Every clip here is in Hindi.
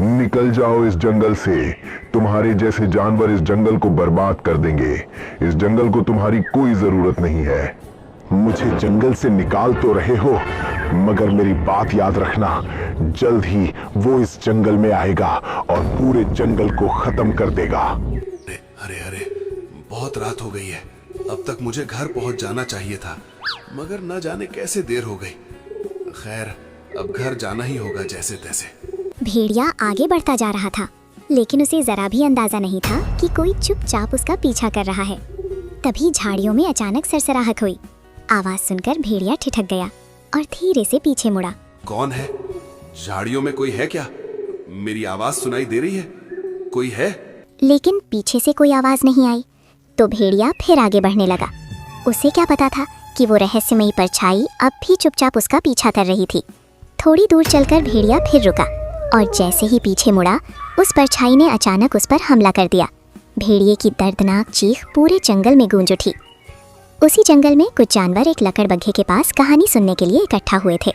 निकल जाओ इस जंगल से। तुम्हारे जैसे जानवर इस जंगल को बर्बाद कर देंगे। इस जंगल को तुम्हारी कोई जरूरत नहीं है। मुझे जंगल से निकाल तो रहे हो, मगर मेरी बात याद रखना, जल्द ही वो इस जंगल में आएगा और पूरे जंगल को खत्म कर देगा। अरे अरे, बहुत रात हो गई है। अब तक मुझे घर पहुंच जाना चाहिए था, मगर न जाने कैसे देर हो गई। खैर, अब घर जाना ही होगा जैसे तैसे। भेड़िया आगे बढ़ता जा रहा था, लेकिन उसे जरा भी अंदाजा नहीं था कि कोई चुपचाप उसका पीछा कर रहा है। तभी झाड़ियों में अचानक सरसराहट हुई। आवाज सुनकर भेड़िया ठिठक गया और धीरे से पीछे मुड़ा। कौन है? झाड़ियों में कोई है क्या? मेरी आवाज सुनाई दे रही है? कोई है? लेकिन पीछे से कोई आवाज नहीं आई, तो भेड़िया फिर आगे बढ़ने लगा। उसे क्या पता था कि वो रहस्यमयी परछाई अब भी चुपचाप उसका पीछा कर रही थी। थोड़ी दूर चलकर भेड़िया फिर रुका और जैसे ही पीछे मुड़ा, उस परछाई ने अचानक उस पर हमला कर दिया। भेड़िए की दर्दनाक चीख पूरे जंगल में गूंज उठी। उसी जंगल में कुछ जानवर एक लकड़बग्घे के पास कहानी सुनने के लिए इकट्ठा हुए थे।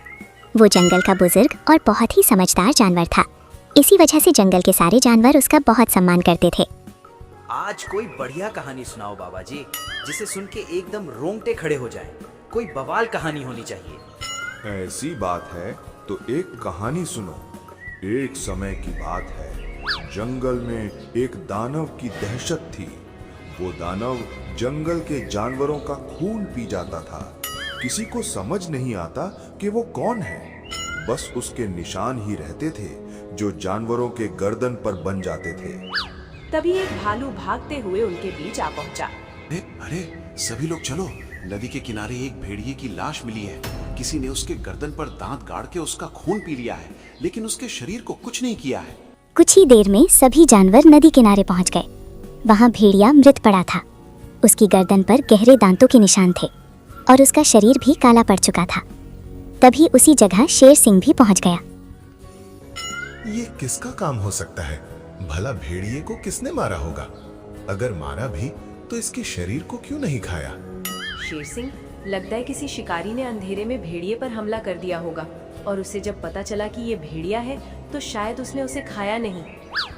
वो जंगल का बुजुर्ग और बहुत ही समझदार जानवर था। इसी वजह से जंगल के सारे जानवर उसका बहुत सम्मान करते थे। आज कोई बढ़िया कहानी सुनाओ बाबा जी, जिसे सुन के एकदम रोंगटे खड़े हो जाएं। कोई बवाल कहानी होनी चाहिए। ऐसी बात है तो एक कहानी सुनो। एक समय की बात है, जंगल में एक दानव की दहशत थी। वो दानव जंगल के जानवरों का खून पी जाता था। किसी को समझ नहीं आता कि वो कौन है। बस उसके निशान ही रहते थे जो जानवरों के गर्दन पर बन जाते थे। तभी एक भालू भागते हुए उनके बीच आ पहुंचा। अरे, सभी लोग चलो। नदी के किनारे एक भेड़िए की लाश मिली है। किसी ने उसके गर्दन पर दांत गाड़ के उसका खून पी लिया है, लेकिन उसके शरीर को कुछ नहीं किया है। कुछ ही देर में सभी जानवर नदी किनारे पहुंच गए। वहां भेड़िया मृत पड़ा था। उसकी गर्दन पर गहरे दांतों के निशान थे और उसका शरीर भी काला पड़ चुका था। तभी उसी जगह शेर सिंह भी पहुंच गया। ये किसका काम हो सकता है? भला भेड़िए को किसने मारा होगा? अगर मारा भी तो इसके शरीर को क्यों नहीं खाया? शेर सिंह, लगता है किसी शिकारी ने अंधेरे में भेड़िए पर हमला कर दिया होगा, और उसे जब पता चला कि ये भेड़िया है तो शायद उसने उसे खाया नहीं।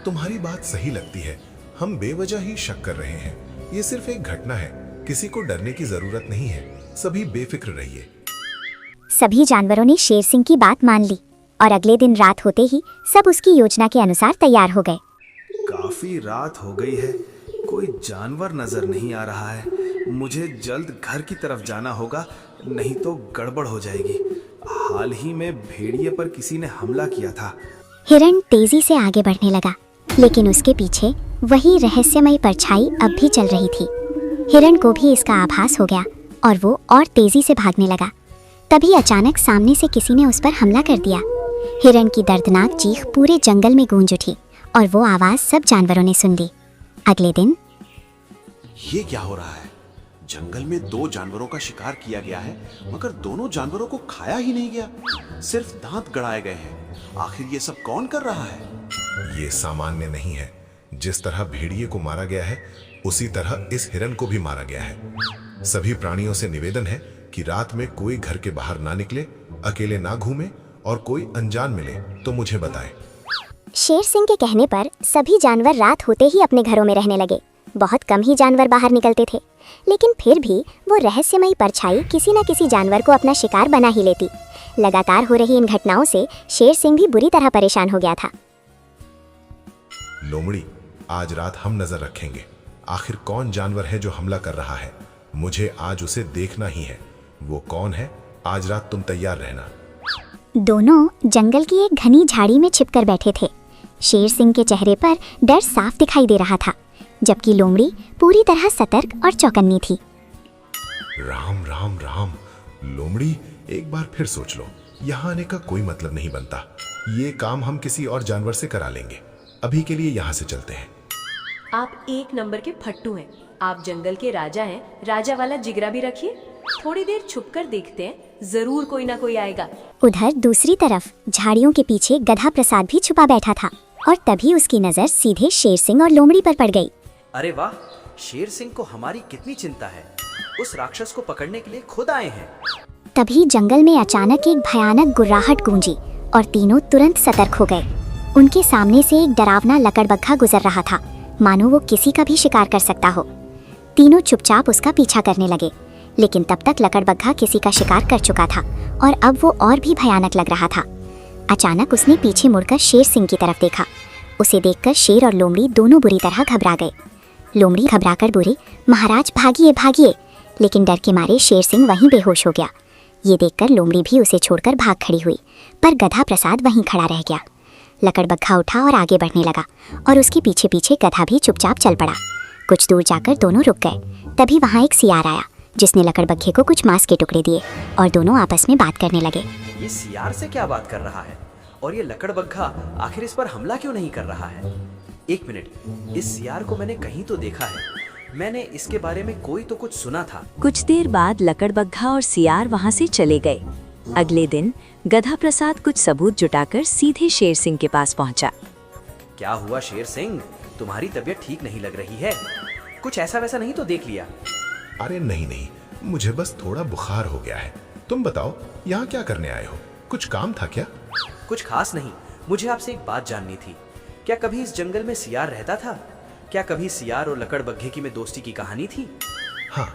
तुम्हारी बात सही लगती है। हम बेवजह ही शक कर रहे हैं। ये सिर्फ एक घटना है, किसी को डरने की जरूरत नहीं है। सभी बेफिक्र रहिए। सभी जानवरों ने शेर सिंह की बात मान ली और अगले दिन रात होते ही सब उसकी योजना के अनुसार तैयार हो गए। काफी रात हो गई है, कोई जानवर नजर नहीं आ रहा है। मुझे जल्द घर की तरफ जाना होगा, नहीं तो गड़बड़ हो जाएगी। हाल ही में भेड़िए पर किसी ने हमला किया था। हिरण तेजी से आगे बढ़ने लगा, लेकिन उसके पीछे वही रहस्यमयी परछाई अब भी चल रही थी। हिरण को भी इसका आभास हो गया और वो और तेजी से भागने लगा। तभी अचानक सामने से किसी ने उस पर हमला कर दिया। हिरण की दर्दनाक चीख पूरे जंगल में गूंज उठी और वो आवाज सब जानवरों ने सुन ली। अगले दिन ये क्या हो रहा है? जंगल में दो जानवरों का शिकार किया गया है, मगर दोनों जानवरों को खाया ही नहीं गया, सिर्फ दांत गड़ाए गए हैं। आखिर ये सब कौन कर रहा है? ये सामान्य नहीं है। जिस तरह भेड़िए को मारा गया है, उसी तरह इस हिरण को भी मारा गया है। सभी प्राणियों से निवेदन है कि रात में कोई घर के बाहर ना निकले, अकेले ना घूमे और कोई अनजान मिले तो मुझे बताए। शेर सिंह के कहने पर सभी जानवर रात होते ही अपने घरों में रहने लगे। बहुत कम ही जानवर बाहर निकलते थे, लेकिन फिर भी वो रहस्यमयी परछाई किसी न किसी जानवर को अपना शिकार बना ही लेती। लगातार हो रही इन घटनाओं से शेर सिंह भी बुरी तरह परेशान हो गया था। लोमड़ी, आज रात हम नजर रखेंगे। आखिर कौन जानवर है जो हमला कर रहा है? मुझे आज उसे देखना ही है। वो कौन है? आज रात तुम तैयार रहना। दोनों जंगल की एक घनी झाड़ी में छिपकर बैठे थे। शेर सिंह के चेहरे पर डर साफ दिखाई दे रहा था, जबकि लोमड़ी पूरी तरह सतर्क और चौकन्नी थी। राम राम राम। लोमड़ी, एक बार फिर सोच लो। यहाँ आने का कोई मतलब नहीं बनता। ये काम हम किसी और जानवर से करा लेंगे। अभी के लिए यहाँ से चलते हैं। आप एक नंबर के फट्टू हैं। आप जंगल के राजा हैं। राजा वाला जिगरा भी रखिए। थोड़ी देर छुपकर देखते हैं, जरूर कोई ना कोई आएगा। उधर दूसरी तरफ झाड़ियों के पीछे गधा प्रसाद भी छुपा बैठा था और तभी उसकी नजर सीधे शेर सिंह और लोमड़ी पर पड़ गई। अरे वाह, शेर सिंह को हमारी कितनी चिंता है। उस राक्षस को पकड़ने के लिए खुद आए हैं। तभी जंगल में अचानक एक भयानक गुर्राहट गूंजी और तीनों तुरंत सतर्क हो गए। उनके सामने से एक डरावना लकड़बग्घा गुजर रहा था, मानो वो किसी का भी शिकार कर सकता हो। तीनों चुपचाप उसका पीछा करने लगे, लेकिन तब तक लकड़बग्घा किसी का शिकार कर चुका था और अब वो और भी भयानक लग रहा था। अचानक उसने पीछे मुड़कर शेर सिंह की तरफ देखा। उसे देखकर शेर और लोमड़ी दोनों बुरी तरह घबरा गए। लोमड़ी घबराकर बोली, महाराज भागिए भागिए, लेकिन डर के मारे शेर सिंह वहीं बेहोश हो गया। ये देखकर लोमड़ी भी उसे छोड़कर भाग खड़ी हुई, पर गधा प्रसाद वहीं खड़ा रह गया। लकड़बग्घा उठा और आगे बढ़ने लगा और उसके पीछे पीछे गधा भी चुपचाप चल पड़ा। कुछ दूर जाकर दोनों रुक गए। तभी वहाँ एक सियार आया, जिसने लकड़बग्घे को कुछ मांस के टुकड़े दिए और दोनों आपस में बात करने लगे। ये सियार से क्या बात कर रहा है और ये लकड़बग्घा आखिर इस पर हमला क्यों नहीं कर रहा है? एक मिनट, इस सियार को मैंने कहीं तो देखा है। मैंने इसके बारे में कोई तो कुछ सुना था। कुछ देर बाद लकड़बग्घा और सियार वहां से चले गए। अगले दिन गधा प्रसाद कुछ सबूत जुटाकर सीधे शेर सिंह के पास पहुंचा। क्या हुआ शेर सिंह, तुम्हारी तबीयत ठीक नहीं लग रही है? कुछ ऐसा वैसा नहीं तो देख लिया? अरे नहीं नहीं, मुझे बस थोड़ा बुखार हो गया है। तुम बताओ, यहाँ क्या करने आए हो? कुछ काम था क्या? कुछ खास नहीं, मुझे आपसे एक बात जाननी थी। क्या कभी इस जंगल में सियार रहता था? क्या कभी सियार और लकड़बग्घे की में दोस्ती की कहानी थी? हाँ,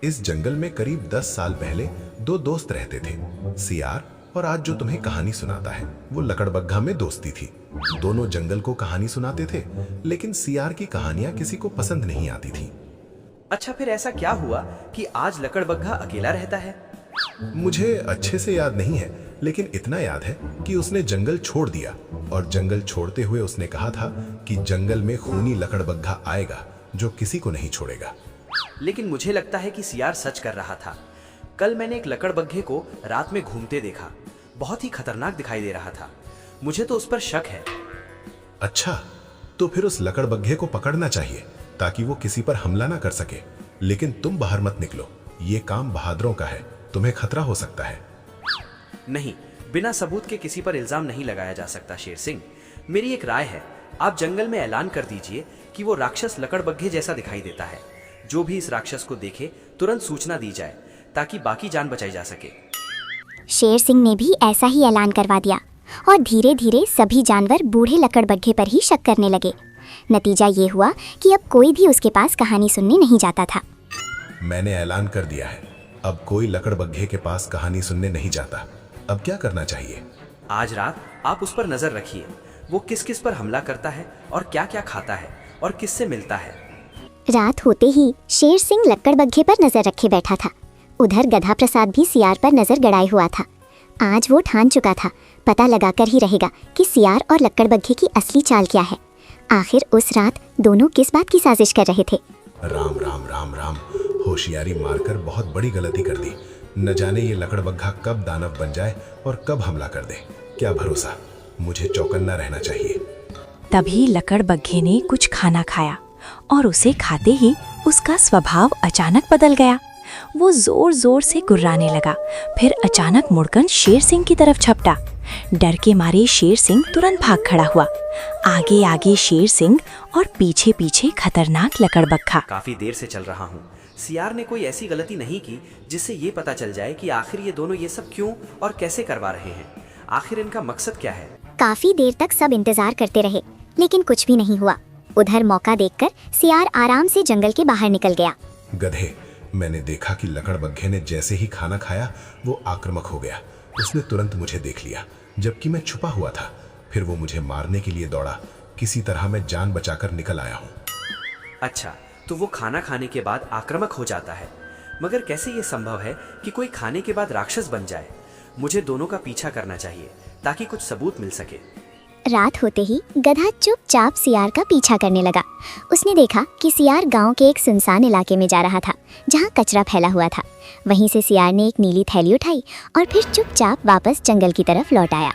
इस जंगल में करीब 10 साल पहले दो दोस्त रहते थे, सियार और आज जो तुम्हें कहानी सुनाता है वो लकड़बग्घा में दोस्ती थी। दोनों जंगल को कहानी सुनाते थे, लेकिन सियार की कहानियां किसी को पसंद नहीं आती थी। अच्छा, फिर ऐसा क्या हुआ कि आज लकड़बग्घा अकेला रहता है? मुझे अच्छे से याद नहीं है, लेकिन इतना याद है कि उसने जंगल छोड़ दिया और जंगल छोड़ते हुए उसने कहा था कि जंगल में खूनी लकड़बग्घा आएगा जो किसी को नहीं छोड़ेगा। लेकिन मुझे लगता है कि सियार सच कर रहा था। कल मैंने एक लकड़बग्घे को रात में घूमते देखा, बहुत ही खतरनाक दिखाई दे रहा था। मुझे तो उस पर शक है। अच्छा, तो फिर उस लकड़बग्घे को पकड़ना चाहिए ताकि वो किसी पर हमला ना कर सके। लेकिन तुम बाहर मत निकलो, ये काम बहादुरों का है, तुम्हें खतरा हो सकता है। नहीं, बिना सबूत के किसी पर इल्जाम नहीं लगाया जा सकता शेर सिंह। मेरी एक राय है, आप जंगल में ऐलान कर दीजिए कि वो राक्षस लकड़बग्घे जैसा दिखाई देता है। जो भी इस राक्षस को देखे तुरंत सूचना दी जाए ताकि बाकी जान बचाई जा सके। शेर सिंह ने भी ऐसा ही ऐलान करवा दिया और धीरे धीरे सभी जानवर बूढ़े लकड़बग्घे पर ही शक करने लगे। नतीजा ये हुआ कि अब कोई भी उसके पास कहानी सुनने नहीं जाता था। मैंने ऐलान कर दिया है, अब कोई लकड़बग्घे के पास कहानी सुनने नहीं जाता। अब क्या करना चाहिए? आज रात आप उस पर नजर रखिए, वो किस किस पर हमला करता है और क्या क्या खाता है और किससे मिलता है। रात होते ही शेर सिंह लकड़बग्घे पर नजर रखे बैठा था। उधर गधा प्रसाद भी सियार पर नजर गड़ाए हुआ था। आज वो ठान चुका था, पता लगाकर ही रहेगा कि सियार और लकड़बग्घे की असली चाल क्या है। आखिर उस रात दोनों किस बात की साजिश कर रहे थे? राम राम राम राम, होशियारी मारकर बहुत बड़ी गलती कर दी। न जाने ये लकड़बग्घा कब दानव बन जाए और कब हमला कर दे। क्या भरोसा, मुझे चौकन्ना रहना चाहिए। तभी लकड़बग्घे ने कुछ खाना खाया और उसे खाते ही उसका स्वभाव अचानक बदल गया। वो जोर जोर से गुर्राने लगा, फिर अचानक मुड़कर शेर सिंह की तरफ झपटा। डर के मारे शेर सिंह तुरंत भाग खड़ा हुआ। आगे आगे शेर सिंह और पीछे पीछे खतरनाक लकड़बग्घा। काफी देर से चल रहा हूँ। सियार ने कोई ऐसी गलती नहीं की जिससे ये पता चल जाए कि आखिर ये दोनों ये सब क्यों और कैसे करवा रहे हैं। आखिर इनका मकसद क्या है? काफी देर तक सब इंतजार करते रहे, लेकिन कुछ भी नहीं हुआ। उधर मौका देखकर सियार आराम से जंगल के बाहर निकल गया। गधे, मैंने देखा कि लकड़बग्घे ने जैसे ही खाना खाया वो आक्रामक हो गया। उसने तुरंत मुझे देख लिया, जबकि मैं छुपा हुआ था। फिर वो मुझे मारने के लिए दौड़ा। किसी तरह मैं जान बचाकर निकल आया हूँ। अच्छा, तो वो खाना खाने के बाद आक्रामक हो जाता है, मगर कैसे ये संभव है कि कोई खाने के बाद राक्षस बन जाए? मुझे दोनों का पीछा करना चाहिए ताकि कुछ सबूत मिल सके। रात होते ही गधा चुपचाप सियार का पीछा करने लगा। उसने देखा कि सियार गांव के एक सुनसान इलाके में जा रहा था, जहां कचरा फैला हुआ था। वहीं से सियार ने एक नीली थैली उठाई और फिर चुपचाप वापस जंगल की तरफ लौट आया।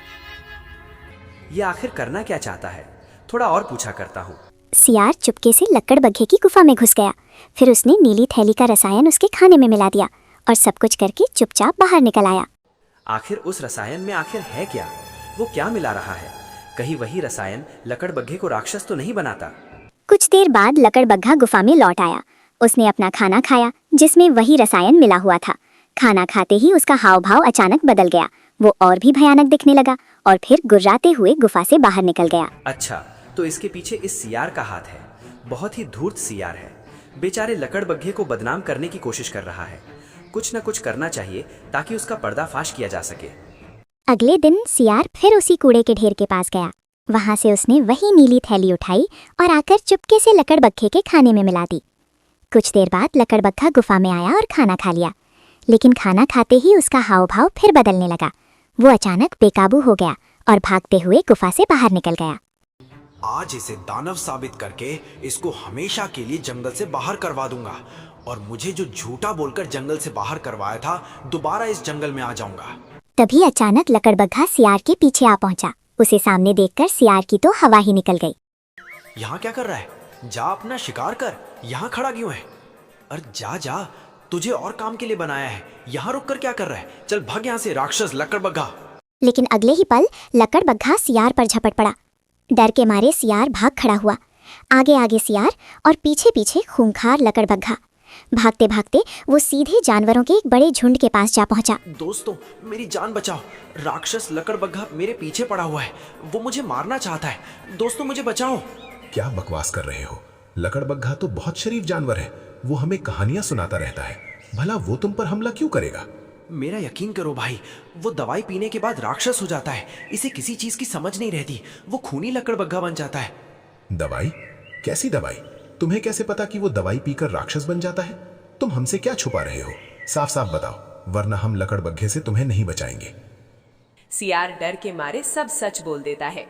ये आखिर करना क्या चाहता है? थोड़ा और पूछा करता हूँ। सियार चुपके से लकड़बग्घे की गुफा में घुस गया। फिर उसने नीली थैली का रसायन उसके खाने में मिला दिया और सब कुछ करके चुपचाप बाहर निकल आया। आखिर उस रसायन में आखिर है क्या? वो क्या मिला रहा है? कहीं वही रसायन लकड़बग्घे को राक्षस तो नहीं बनाता? कुछ देर बाद लकड़बग्घा गुफा में लौट आया। उसने अपना खाना खाया जिसमें वही रसायन मिला हुआ था। खाना खाते ही उसका हाव भाव अचानक बदल गया। वो और भी भयानक दिखने लगा और फिर गुर्राते हुए गुफा से बाहर निकल गया। अच्छा, तो इसके पीछे इस सियार का हाथ है। बहुत ही धूर्त सियार है। बेचारे लकड़बग्घे को बदनाम करने की कोशिश कर रहा है। कुछ न कुछ करना चाहिए ताकि उसका पर्दाफाश किया जा सके। अगले दिन सियार फिर उसी कूड़े के ढेर के पास गया। वहां से उसने वही नीली थैली उठाई और आकर चुपके से लकड़बग्घे के खाने में मिला दी। कुछ देर बाद लकड़बग्घा गुफा में आया और खाना खा लिया, लेकिन खाना खाते ही उसका हाव भाव फिर बदलने लगा। वो अचानक बेकाबू हो गया और भागते हुए गुफा से बाहर निकल गया। आज इसे दानव साबित करके इसको हमेशा के लिए जंगल से बाहर करवा दूंगा, और मुझे जो झूठा बोलकर जंगल से बाहर करवाया था, दोबारा इस जंगल में आ जाऊंगा। तभी अचानक लकड़बग्घा सियार के पीछे आ पहुंचा। उसे सामने देखकर सियार की तो हवा ही निकल गई। यहाँ क्या कर रहा है? जा अपना शिकार कर, यहाँ खड़ा क्यों है? अरे जा जा, तुझे और काम के लिए बनाया है, यहाँ रुक कर क्या कर रहा है? चल भाग यहाँ से राक्षस लकड़बग्घा। लेकिन अगले ही पल लकड़बग्घा सियार पर झपट पड़ा। डर के मारे सियार भाग खड़ा हुआ। आगे आगे सियार और पीछे पीछे खूंखार लकड़बग्घा। भागते भागते वो सीधे जानवरों के एक बड़े झुंड के पास जा पहुंचा। दोस्तों, मेरी जान बचाओ, राक्षस लकड़बग्घा मेरे पीछे पड़ा हुआ है, वो मुझे मारना चाहता है। दोस्तों मुझे बचाओ। क्या बकवास कर रहे हो? लकड़बग्घा तो बहुत शरीफ जानवर है। वो हमें कहानियां सुनाता रहता है। भला वो तुम पर हमला क्यों करेगा? मेरा यकीन करो भाई, वो दवाई पीने के बाद राक्षस हो जाता है। इसे किसी चीज की समझ नहीं रहती। वो खूनी लकड़बग्घा बन जाता है। दवाई? कैसी दवाई? तुम्हें कैसे पता कि वो दवाई पीकर राक्षस बन जाता है? तुम हमसे क्या छुपा रहे हो? साफ साफ बताओ, वरना हम लकड़बग्घे से तुम्हें नहीं बचाएंगे। सियार डर के मारे सब सच बोल देता है।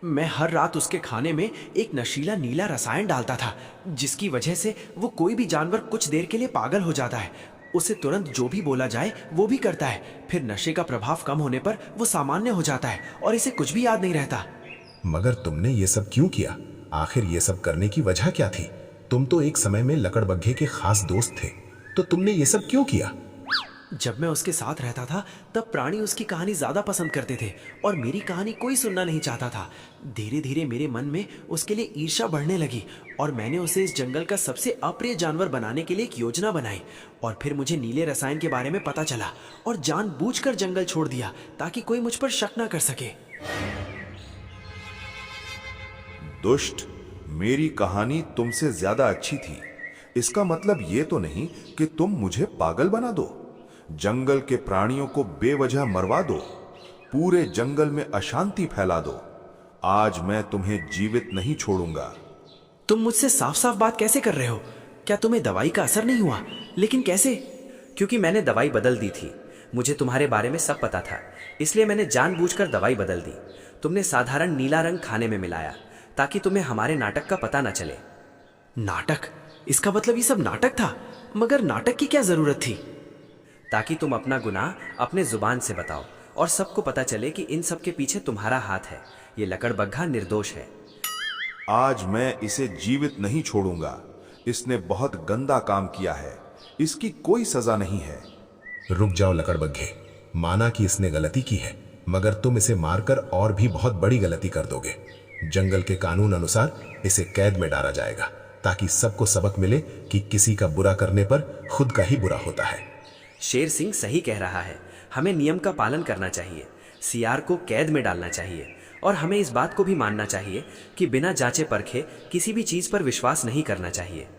मैं हर रात उसके खाने में एक नशीला नीला रसायन डालता था, जिसकी वजह से वो कोई भी जानवर कुछ देर के लिए पागल हो जाता है। उसे तुरंत जो भी बोला जाए वो भी करता है। फिर नशे का प्रभाव कम होने पर वो सामान्य हो जाता है और इसे कुछ भी याद नहीं रहता। मगर तुमने ये सब क्यों किया? आखिर ये सब करने की वजह क्या थी? तुम तो एक समय में लकड़बग्घे के खास दोस्त थे, तो तुमने ये सब क्यों किया? जब मैं उसके साथ रहता था तब प्राणी उसकी कहानी ज्यादा पसंद करते थे और मेरी कहानी कोई सुनना नहीं चाहता था। धीरे धीरे मेरे मन में उसके लिए ईर्ष्या बढ़ने लगी और मैंने उसे इस जंगल का सबसे अप्रिय जानवर बनाने के लिए एक योजना बनाई। और फिर मुझे नीले रसायन के बारे में पता चला और जानबूझकर जंगल छोड़ दिया ताकि कोई मुझ पर शक न कर सके। दुष्ट, मेरी कहानी तुमसे ज्यादा अच्छी थी। इसका मतलब ये तो नहीं कि तुम मुझे पागल बना दो, जंगल के प्राणियों को बेवजह मरवा दो, पूरे जंगल में अशांति फैला दो। आज मैं तुम्हें जीवित नहीं छोड़ूंगा। तुम मुझसे साफ साफ बात कैसे कर रहे हो? क्या तुम्हें दवाई का असर नहीं हुआ? लेकिन कैसे? क्योंकि मैंने दवाई बदल दी थी। मुझे तुम्हारे बारे में सब पता था, इसलिए मैंने जानबूझकर दवाई बदल दी। तुमने साधारण नीला रंग खाने में मिलाया ताकि तुम्हें हमारे नाटक का पता न चले। नाटक? इसका मतलब ये सब नाटक था? मगर नाटक की क्या जरूरत थी? ताकि तुम अपना गुनाह अपने जुबान से बताओ और सबको पता चले कि इन सब के पीछे तुम्हारा हाथ है। ये लकड़बग्घा निर्दोष है। आज मैं इसे जीवित नहीं छोड़ूंगा। इसने बहुत गंदा काम किया है, इसकी कोई सजा नहीं है। रुक जाओ लकड़बग्घे, माना कि इसने गलती की है, मगर तुम इसे मारकर और भी बहुत बड़ी गलती कर दोगे। जंगल के कानून अनुसार इसे कैद में डाला जाएगा ताकि सबको सबक मिले कि किसी का बुरा करने पर खुद का ही बुरा होता है। शेर सिंह सही कह रहा है। हमें नियम का पालन करना चाहिए। सियार को कैद में डालना चाहिए और हमें इस बात को भी मानना चाहिए कि बिना जांचे परखे किसी भी चीज पर विश्वास नहीं करना चाहिए।